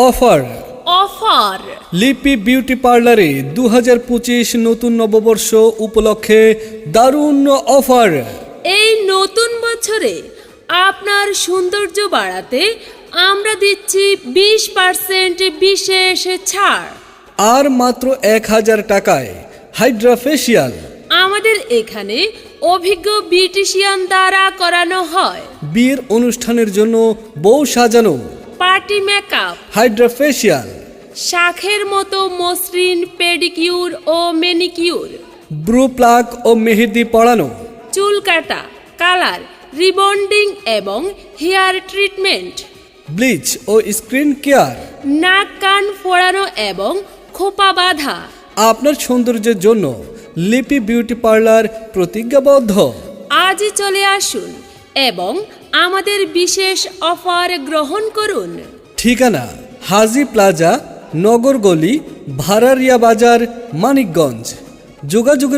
Offer offer লিপি beauty পার্লারে 2025 নতুন নববর্ষ উপলক্ষে দারুণ অফার। এই নতুন বছরে আপনার সৌন্দর্য বাড়াতে আমরা দিচ্ছি 20% বিশেষ ছাড়। আর মাত্র 1000 টাকায় হাইড্রা ফেসিয়াল। আমাদের এখানে অভিজ্ঞ বিউটিশিয়ান দ্বারা করানো হয়। বিয়ের অনুষ্ঠানের জন্য বউ সাজানো, পার্টি মেকআপ, হাইড্রা ফেসিয়াল, শাখের মতো মসৃণ পেডিকিউর ও ম্যানিকিউর, ব্রু প্লাক ও মেহেদি পড়ানো, চুল কাটা, কালার, রিবন্ডিং এবং হেয়ার ট্রিটমেন্ট, ব্লিচ ও স্ক্রিন কেয়ার, নাক কান ফোড়ানো এবং খোপা বাঁধা। আপনার সৌন্দর্যের জন্য লিপি বিউটি পার্লার প্রতিজ্ঞাবদ্ধ। আজই চলে আসুন এবং আমাদের বিশেষ অফার গ্রহণ করুন। ঠিকানা হাজি প্লাজা, নগরগলি, ভারারিয়া বাজার, মানিকগঞ্জ। যোগাযোগের